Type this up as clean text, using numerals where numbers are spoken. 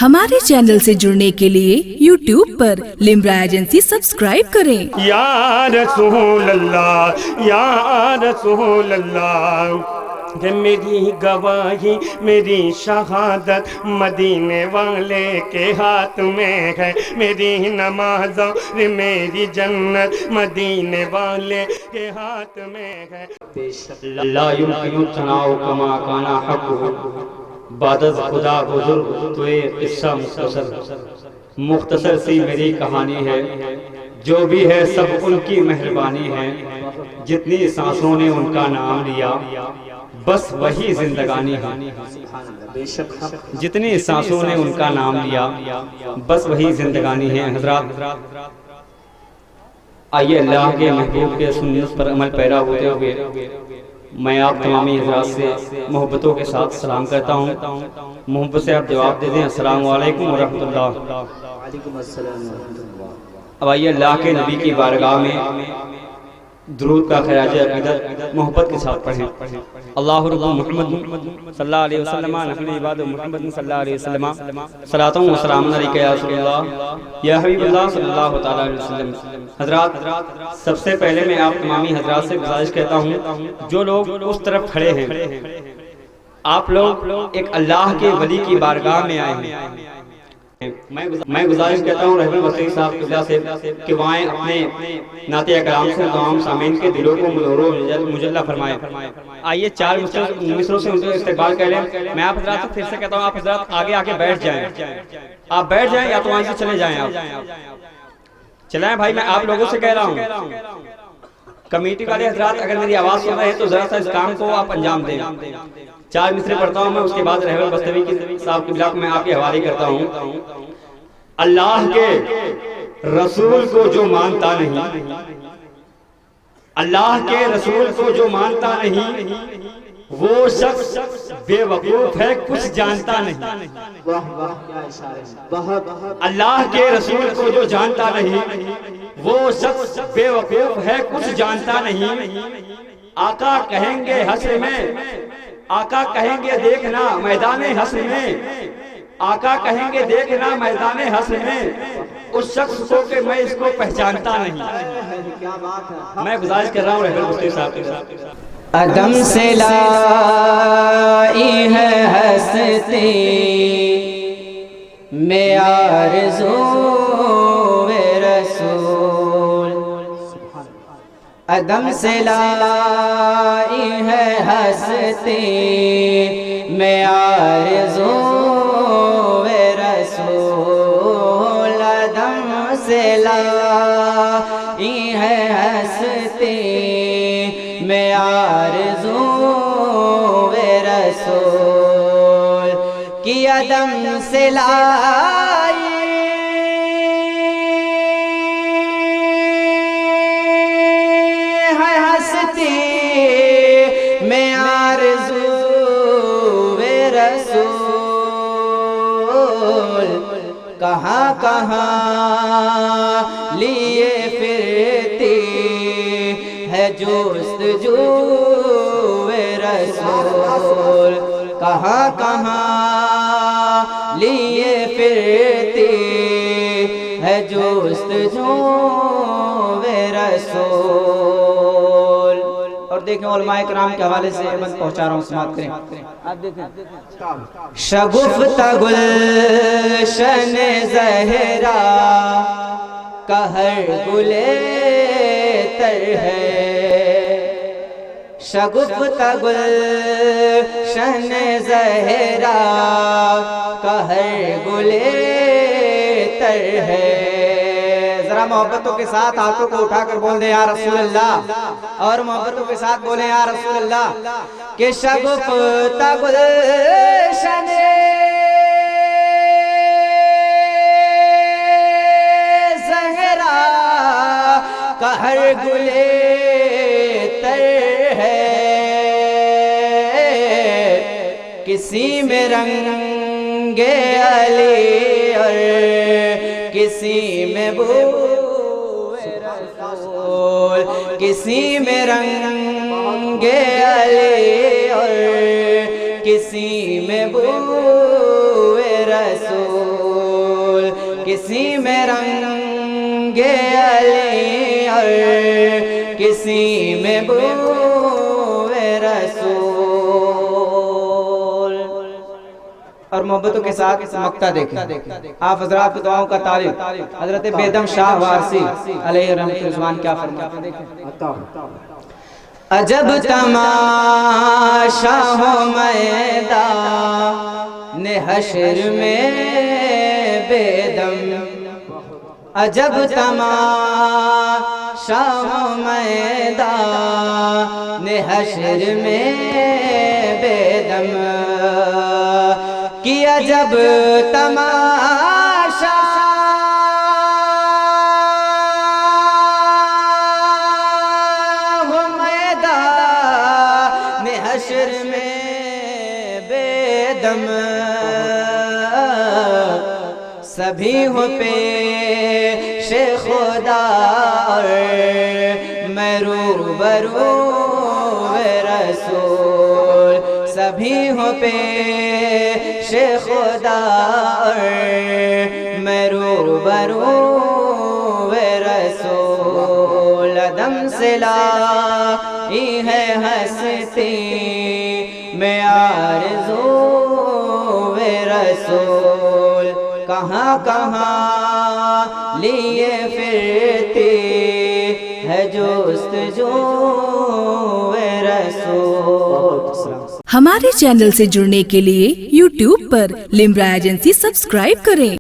हमारे चैनल से जुड़ने के लिए YouTube पर लिम्रा एजेंसी सब्सक्राइब करें। या रसूल अल्लाह, या रसूल अल्लाह, कि मेरी गवाही मेरी शहादत मदीने वाले के हाथ में है। मेरी नमाज और मेरी जन्नत मदीने वाले के हाथ में है। ला युमकिनु तनाउ कमा काना हक़्क़ुहु बादज़ खुदा बुजुर्ग तो ये किस्सा मुख्तसर सी मेरी कहानी है। जो भी है सब उनकी मेहरबानी है। जितनी सांसों ने उनका नाम लिया बस वही जिंदगानी है। जितनी सांसों ने उनका नाम लिया बस वही जिंदगानी है। हज़रात आइए अल्लाह के महबूब के सुन्नत पर अमल पैरा होते हुए मैं आप तमामी हज़रात से मोहब्बतों के साथ सलाम करता हूँ। मोहब्बत से आप जवाब दे दें अस्सलामु अलैकुम व रहमतुल्लाह। अब आइए अल्लाह के नबी की बारगाह में दुरूद का खराज अक़ीदत मोहब्बत के साथ पढ़ें। अल्लाहु रब्बु मुहम्मद सल्लल्लाहु अलैहि वसल्लम नहनु इबादु मुहम्मद सल्लल्लाहु अलैहि वसल्लम सलातु व सलामुन अलैका या रसूलल्लाह या हबीबल्लाह सल्लल्लाहु तआला अलैहि वसल्लम। हज़रात सबसे पहले मैं आप तमामी हज़रात से गुजारिश करता हूँ, जो लोग उस तरफ खड़े हैं आप लोग एक अल्लाह के वली की बारगाह में आए हैं। मैं गुजारिश करता हूँ रहमान वसीम साहब किबला से कि वहाँ अपने नाते कलाम से तमाम सामीन के दिलों को मुजल्ला फरमाए। आइए चार मिसरों से उनका इस्तेक़बाल कर लें। मैं आप हज़रात से फिर से कहता हूँ, आप हज़रात आगे आके बैठ जाएं। आप बैठ जाएं या तो वहाँ से चले जाएं। आप चलाएं भाई, मैं आप लोगों से कह रहा हूँ। कमेटी वाले हज़रात अगर मेरी आवाज़ सुन रहे हैं तो ज़रा सा इस काम को आप अंजाम दें। चार मिसरे पढ़ता हूँ मैं, उसके बाद रहमान बस्तवी की साहब की ब्लॉक में आपके हवाले करता हूँ। अल्लाह के रसूल को जो मानता नहीं, अल्लाह के रसूल को जो मानता नहीं, वो शख्स बेवकूफ है, कुछ जानता नहीं। अल्लाह के रसूल को जो जानता नहीं, वो शख्स बेवकूफ है, कुछ जानता नहीं। आका कहेंगे हश्र में, आका कहेंगे देखना मैदान हश्र में, आका कहेंगे देखना मैदान हश्र में, उस शख्स को कि मैं इसको पहचानता नहीं। मैं गुजारिश कर रहा हूँ रहमान मुफ्ती साहब के साथ। अदम से लाई है हस्ती में आरज़ू वे रसूल, अदम से लाई है हस्ती में आरज़ू वे रसूल, अदम से लाई है हस्ती में आरज़ू वे रसूल की अदम से लाई है हस्ती में आरज़ू वे रसूल। कहाँ कहाँ लिए फिरती है जुस्तजू वे रसूल, कहाँ कहाँ लिए फिरती है जुस्तजू वे रसूल। और देखें उलमाए किराम के हवाले से मैं पहुंचा रहा हूँ, समाप्त करें। आप देखें शगुफ्ता गुलशन ज़हरा का हर गुले तर है, शगुफ्ता गुलशन ज़हरा का हर गुले तर है। जरा मोहब्बतों के साथ हाथों को उठाकर बोल दे या रसूल अल्लाह, और मोहब्बतों के साथ बोले या रसूल अल्लाह कि शगुफ्ता गुलशन ज़हरा का हर गुले तर है, किसी में रंगे अली और किसी में बू रसूल, किसी में रंगे अली और किसी में बू रसूल, किसी में रंगे अली और किसी में बूए रसूल। और मोहब्बतों के साथ मक्ता देखें। आप हजरात की दुआओं का तारीफ हजरत बेदम शाह वारसी अलैहि रहमतुल्लाह क्या फरमाते हैं, देखें। अजब तमाशा हो मैदान हश्र में बेदम, अजब तमाशा हो मैदान हश्र में बेदम, कि अजब तमाशा हो मैदान हश्र में बेदम, सभी हो पेशे खुदा और मैं रूबरू रसूल, सभी हो पेशे खुदा और मैं रूबरू रसूल। दम से लाई है हंसती मैं आरज़ू रसूल, कहाँ कहाँ लिए फिरती है जुस्तजू रसूल। हमारे चैनल से जुड़ने के लिए YouTube पर लिम्रा एजेंसी सब्सक्राइब करें।